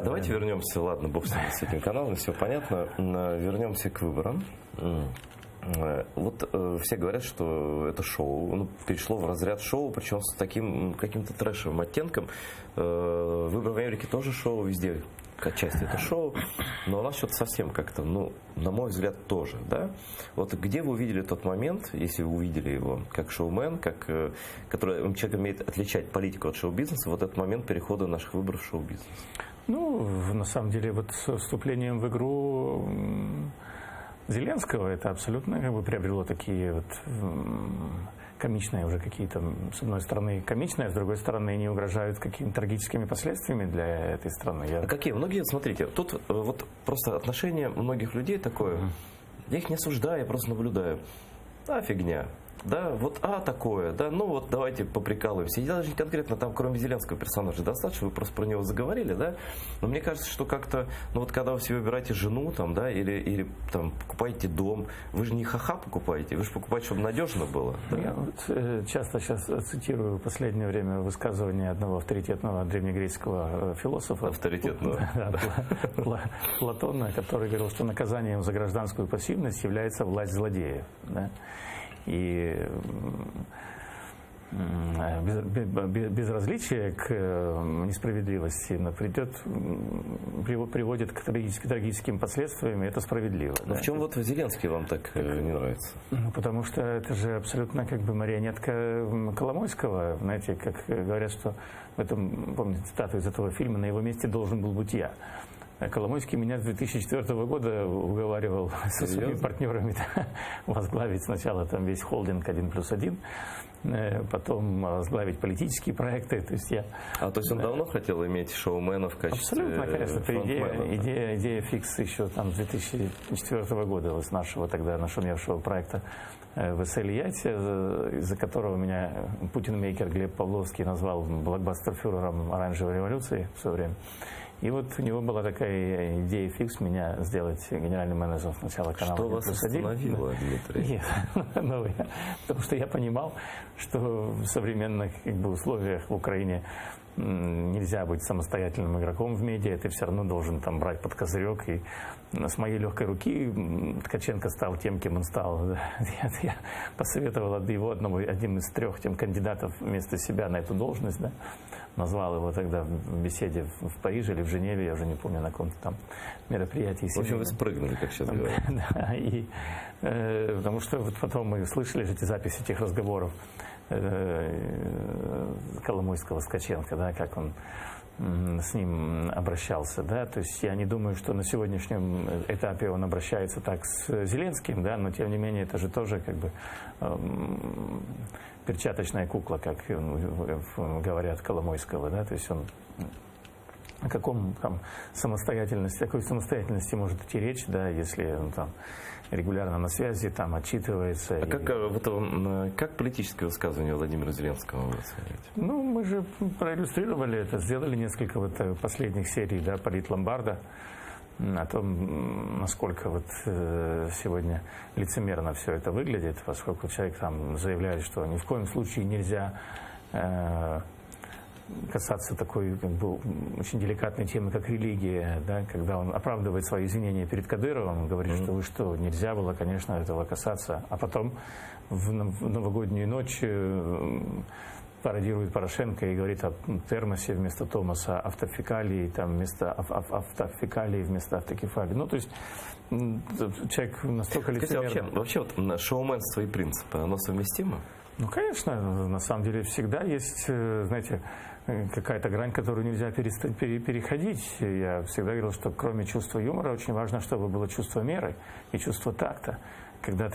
Давайте вернемся, ладно, бог с этим каналом, все понятно. Вернемся к выборам. Вот все говорят, что это шоу, перешло в разряд шоу, причем с таким каким-то трэшевым оттенком. Выборы в Америке тоже шоу, везде отчасти это шоу, но у нас что-то совсем как-то, на мой взгляд, тоже, да? Вот где вы увидели тот момент, если вы увидели его как шоумен, который человек умеет отличать политику от шоу-бизнеса, вот этот момент перехода наших выборов в шоу-бизнес? На самом деле, вот с вступлением в игру Зеленского это абсолютно приобрело такие комичные уже какие-то, с одной стороны комичные, а с другой стороны не угрожают какими-то трагическими последствиями для этой страны. А какие? Многие, смотрите, тут вот просто отношение многих людей такое, я их не осуждаю, я просто наблюдаю. Фигня. Да, такое, да, давайте поприкалываемся. Я даже не конкретно там, кроме Зеленского персонажа, достаточно, вы просто про него заговорили, да, но мне кажется, что как-то, когда вы себе выбираете жену, там, да, или там покупаете дом, вы же не ха-ха покупаете, вы же покупаете, чтобы надежно было. Да? Я часто сейчас цитирую в последнее время высказывание одного авторитетного древнегреческого философа. Авторитетного. Платона, который говорил, что наказанием за гражданскую пассивность является власть злодеев. Да? И безразличие к несправедливости приводит к трагическим последствиям, и это справедливо. Но в чем Зеленский вам так не нравится? Потому что это же абсолютно марионетка Коломойского. Знаете, как говорят, что в этом, помните цитату из этого фильма, на его месте должен был быть я. Коломойский меня с 2004 года уговаривал со своими партнерами возглавить сначала там весь холдинг 1+1, потом возглавить политические проекты. То есть он давно хотел иметь шоумена в качестве абсолютно, конечно. Это идея фикс еще там с 2004 года, с нашего тогда нашумевшего проекта «Весель Яйця», из-за которого меня Путин-мейкер Глеб Павловский назвал блокбастер-фюрером оранжевой революции в свое время. И вот у него была такая идея фикс меня сделать генеральным менеджером сначала канала. Что вас остановило, Дмитрий? Нет, потому что я понимал, что в современных условиях в Украине нельзя быть самостоятельным игроком в медиа, ты все равно должен там брать под козырек. И с моей легкой руки Ткаченко стал тем, кем он стал. Я посоветовал его одним из 3 кандидатов вместо себя на эту должность, да. Назвал его тогда в беседе в Париже или в Женеве, я уже не помню, на каком-то там мероприятии. В общем, вы спрыгнули, как сейчас говорят. Да, потому что потом мы слышали эти записи этих разговоров Коломойского с Ткаченко, да, как он с ним обращался, да, то есть я не думаю, что на сегодняшнем этапе он обращается так с Зеленским, да, но тем не менее это же тоже перчаточная кукла, как говорят Коломойского, да, то есть он о какой самостоятельности может идти речь, да, если он там регулярно на связи, там отчитывается. Как политическое высказывание Владимира Зеленского вы оцениваете? Мы же проиллюстрировали это, сделали несколько последних серий, да, Политломбарда, о том, насколько сегодня лицемерно все это выглядит, поскольку человек там заявляет, что ни в коем случае нельзя касаться такой очень деликатной темы, как религия, да, когда он оправдывает свои извинения перед Кадыровым, говорит, что нельзя было, конечно, этого касаться, а потом в новогоднюю ночь пародирует Порошенко и говорит о термосе вместо Томаса, автофекалии вместо автофекалии вместо автокефалии. То есть человек настолько лицемерный. Вообще шоуменство и принципы, оно совместимо? Конечно, на самом деле всегда есть, знаете, какая-то грань, которую нельзя переходить. Я всегда говорил, что кроме чувства юмора очень важно, чтобы было чувство меры и чувство такта. Когда ты